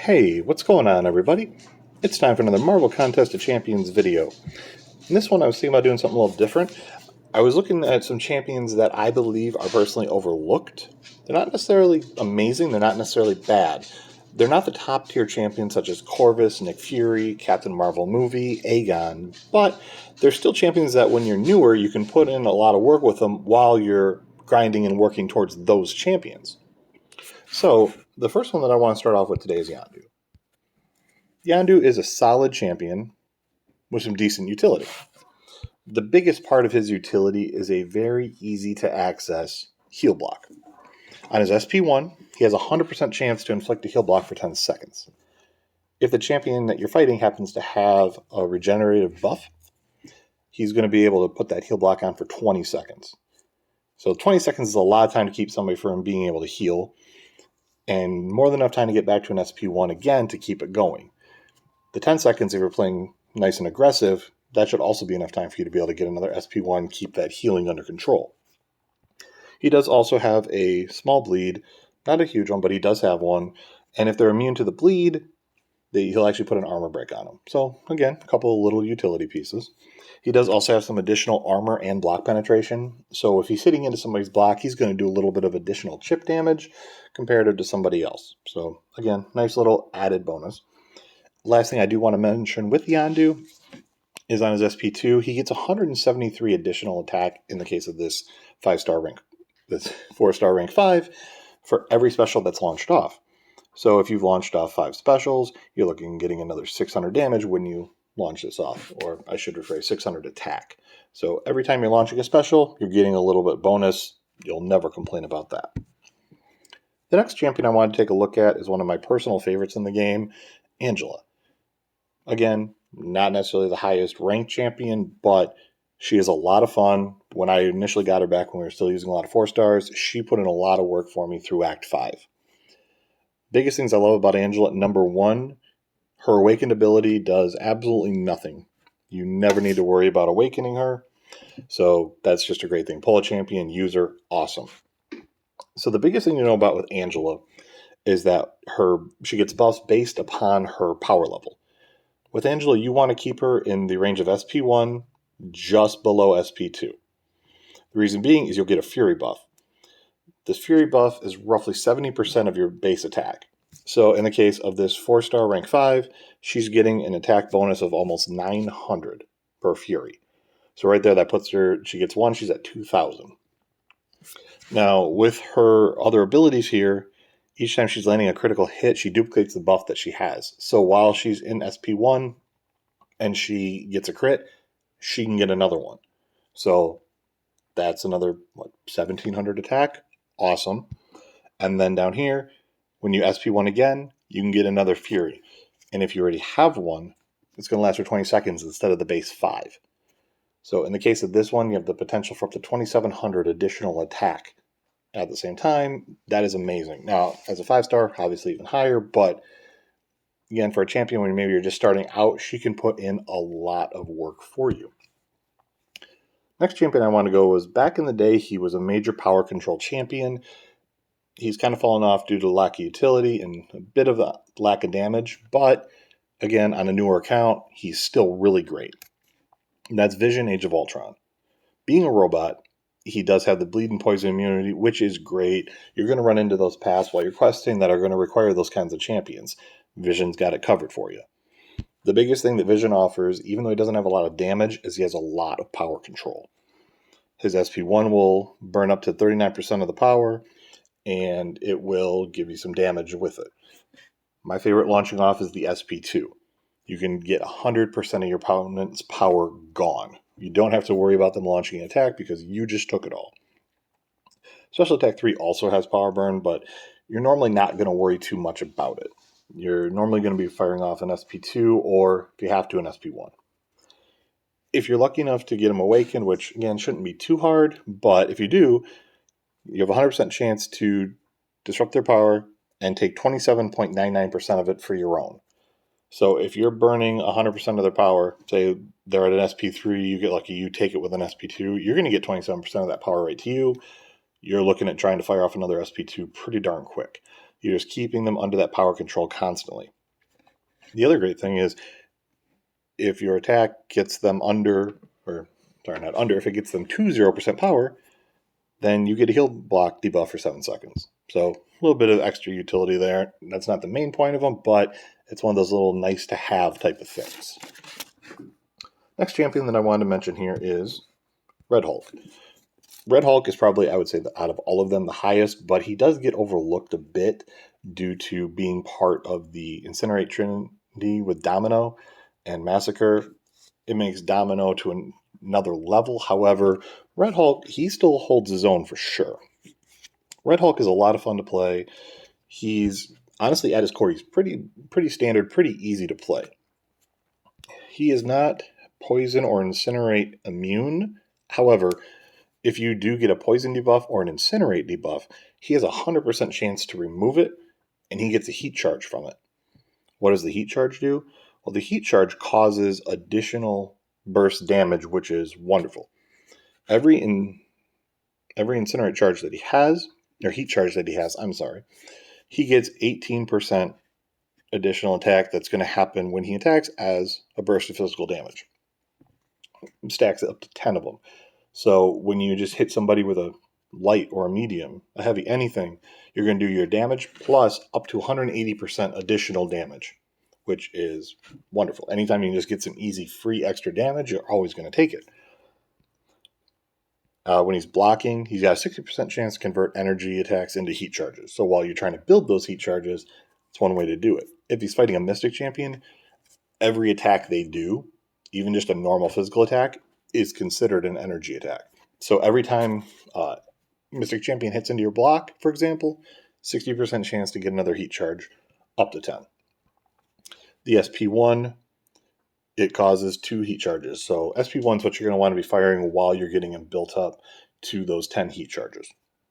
Hey, what's going on, everybody? It's time for another Marvel Contest of Champions video. In this one, I was thinking about doing something a little different. I was looking at some champions that I believe are personally overlooked. They're not necessarily amazing, they're not necessarily bad. They're not the top tier champions such as Corvus, Nick Fury, Captain Marvel movie, Aegon, but they're still champions that when you're newer, you can put in a lot of work with them while you're grinding and working towards those champions. So, the first one that I want to start off with today is Yondu. Yondu is a solid champion with some decent utility. The biggest part of his utility is a very easy to access heal block. On his SP1, he has a 100% chance to inflict a heal block for 10 seconds. If the champion that you're fighting happens to have a regenerative buff, he's going to be able to put that heal block on for 20 seconds. So 20 seconds is a lot of time to keep somebody from being able to heal, and more than enough time to get back to an SP1 again to keep it going. The 10 seconds, if you're playing nice and aggressive, that should also be enough time for you to be able to get another SP1, keep that healing under control. He does also have a small bleed, not a huge one, but he does have one. And if they're immune to the bleed, he'll actually put an armor break on them. So again, a couple of little utility pieces. He does also have some additional armor and block penetration. So if he's hitting into somebody's block, he's going to do a little bit of additional chip damage comparative to somebody else. So again, nice little added bonus. Last thing I do want to mention with Yondu is on his SP2, he gets 173 additional attack in the case of this 5-star rank, this 4-star rank 5, for every special that's launched off. So if you've launched off 5 specials, you're looking at getting another 600 damage when you launch this off, or I should rephrase, 600 attack. So every time you're launching a special, you're getting a little bit bonus. You'll never complain about that. The next champion I want to take a look at is one of my personal favorites in the game, Angela. Again, not necessarily the highest ranked champion, but she is a lot of fun. When I initially got her back when we were still using a lot of 4-stars, she put in a lot of work for me through Act 5. Biggest things I love about Angela, number one, her awakened ability does absolutely nothing. You never need to worry about awakening her. So that's just a great thing. Pull a champion, use her, awesome. So the biggest thing to know about with Angela is that she gets buffs based upon her power level. With Angela, you want to keep her in the range of SP1, just below SP2. The reason being is you'll get a Fury buff. This Fury buff is roughly 70% of your base attack. So in the case of this 4-star rank 5, she's getting an attack bonus of almost 900 per Fury. So right there, that puts her, she gets 1, she's at 2,000. Now, with her other abilities here, each time she's landing a critical hit, she duplicates the buff that she has. So while she's in SP1 and she gets a crit, she can get another one. So that's another, 1,700 attack? Awesome. And then down here, when you SP1 again, you can get another Fury. And if you already have one, it's going to last for 20 seconds instead of the base 5. So in the case of this one, you have the potential for up to 2,700 additional attack. At the same time, that is amazing. Now, as a 5-star, obviously even higher, but again, for a champion when maybe you're just starting out, she can put in a lot of work for you. Next champion I want to go was back in the day, he was a major power control champion. He's kind of fallen off due to lack of utility and a bit of a lack of damage, but again, on a newer account, he's still really great. And that's Vision, Age of Ultron. Being a robot, he does have the bleed and poison immunity, which is great. You're going to run into those paths while you're questing that are going to require those kinds of champions. Vision's got it covered for you. The biggest thing that Vision offers, even though he doesn't have a lot of damage, is he has a lot of power control. His SP1 will burn up to 39% of the power, and it will give you some damage with it. My favorite launching off is the SP2. You can get 100% of your opponent's power gone. You don't have to worry about them launching an attack because you just took it all. Special Attack 3 also has power burn, but you're normally not going to worry too much about it. You're normally going to be firing off an SP2 or, if you have to, an SP1. If you're lucky enough to get him awakened, which again shouldn't be too hard, but if you do, you have a 100% chance to disrupt their power and take 27.99% of it for your own. So if you're burning 100% of their power, say they're at an SP3, you get lucky, you take it with an SP2, you're going to get 27% of that power right to you. You're looking at trying to fire off another SP2 pretty darn quick. You're just keeping them under that power control constantly. The other great thing is if your attack gets them if it gets them to 0% power, then you get a heal block debuff for 7 seconds. So a little bit of extra utility there. That's not the main point of them, but it's one of those little nice to have type of things. Next champion that I wanted to mention here is Red Hulk. Red Hulk is probably, I would say, out of all of them, the highest, but he does get overlooked a bit due to being part of the Incinerate Trinity with Domino and Massacre. It makes Domino to another level. However, Red Hulk, he still holds his own for sure. Red Hulk is a lot of fun to play. He's honestly, at his core, he's pretty standard, pretty easy to play. He is not poison or incinerate immune. However, if you do get a poison debuff or an incinerate debuff, he has a 100% chance to remove it, and he gets a heat charge from it. What does the heat charge do? Well, the heat charge causes additional burst damage, which is wonderful. Every incinerate charge that he has, or heat charge that he has, he gets 18% additional attack that's going to happen when he attacks as a burst of physical damage. It stacks up to 10 of them. So when you just hit somebody with a light or a medium, a heavy, anything, you're going to do your damage plus up to 180% additional damage, which is wonderful. Anytime you can just get some easy, free extra damage, you're always going to take it. When he's blocking, he's got a 60% chance to convert energy attacks into heat charges. So while you're trying to build those heat charges, it's one way to do it. If he's fighting a Mystic Champion, every attack they do, even just a normal physical attack, is considered an energy attack. So every time Mystic Champion hits into your block, for example, 60% chance to get another heat charge, up to 10. The SP1, it causes 2 heat charges. So SP1 is what you're going to want to be firing while you're getting them built up to those 10 heat charges.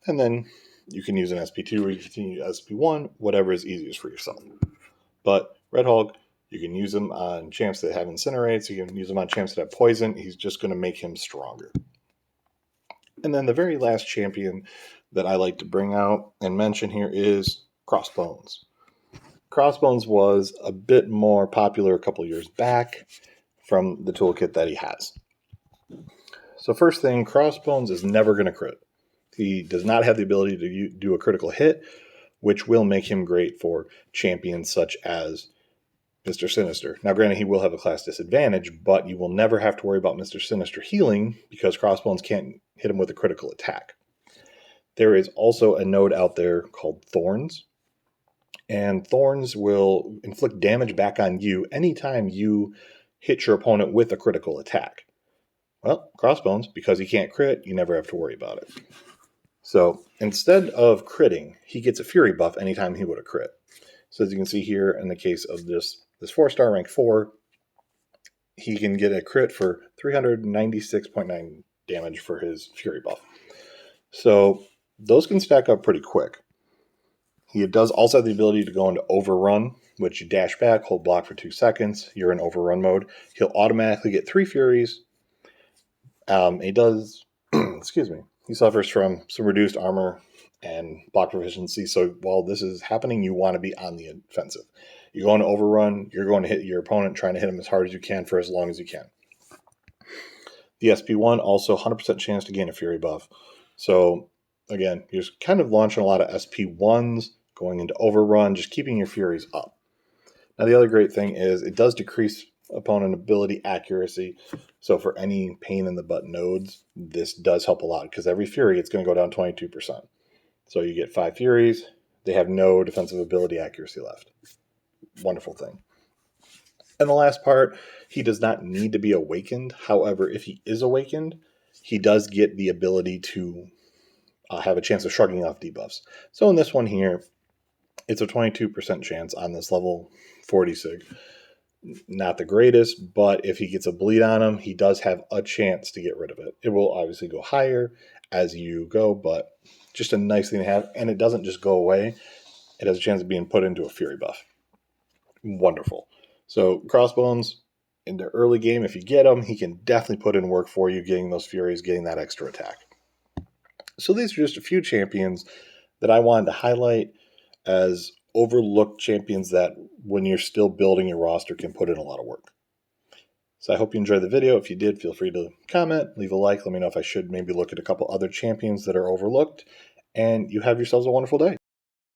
And then you can use an SP2 or you can use SP1, whatever is easiest for yourself. But Red Hulk, you can use him on champs that have incinerates. You can use him on champs that have poison. He's just going to make him stronger. And then the very last champion that I like to bring out and mention here is Crossbones. Crossbones was a bit more popular a couple years back from the toolkit that he has. So first thing, Crossbones is never going to crit. He does not have the ability to do a critical hit, which will make him great for champions such as Mr. Sinister. Now, granted, he will have a class disadvantage, but you will never have to worry about Mr. Sinister healing because Crossbones can't hit him with a critical attack. There is also a node out there called Thorns, and Thorns will inflict damage back on you anytime you hit your opponent with a critical attack. Well, Crossbones, because he can't crit, you never have to worry about it. So instead of critting, he gets a Fury buff anytime he would have crit. So as you can see here in the case of this 4-star rank 4, he can get a crit for 396.9 damage for his Fury buff. So those can stack up pretty quick. He does also have the ability to go into Overrun, which you dash back, hold block for 2 seconds. You're in Overrun mode. He'll automatically get 3 Furies. He does, he suffers from some reduced armor and block proficiency. So while this is happening, you want to be on the offensive. You go into Overrun, you're going to hit your opponent, trying to hit him as hard as you can for as long as you can. The SP1, also 100% chance to gain a Fury buff. So again, you're just kind of launching a lot of SP1s, going into Overrun, just keeping your Furies up. Now the other great thing is it does decrease opponent ability accuracy. So for any pain in the butt nodes, this does help a lot because every Fury, it's going to go down 22%. So you get 5 Furies, they have no defensive ability accuracy left. Wonderful thing. And the last part, he does not need to be awakened. However, if he is awakened, he does get the ability to have a chance of shrugging off debuffs. So in this one here, it's a 22% chance on this level 40 sig. Not the greatest, but if he gets a bleed on him, he does have a chance to get rid of it. It will obviously go higher as you go, but just a nice thing to have. And it doesn't just go away. It has a chance of being put into a Fury buff. Wonderful. So Crossbones, in the early game, if you get him, he can definitely put in work for you, getting those Furies, getting that extra attack. So these are just a few champions that I wanted to highlight. as overlooked champions that, when you're still building your roster, can put in a lot of work. So I hope you enjoyed the video. If you did, feel free to comment, leave a like, let me know if I should maybe look at a couple other champions that are overlooked, and you have yourselves a wonderful day.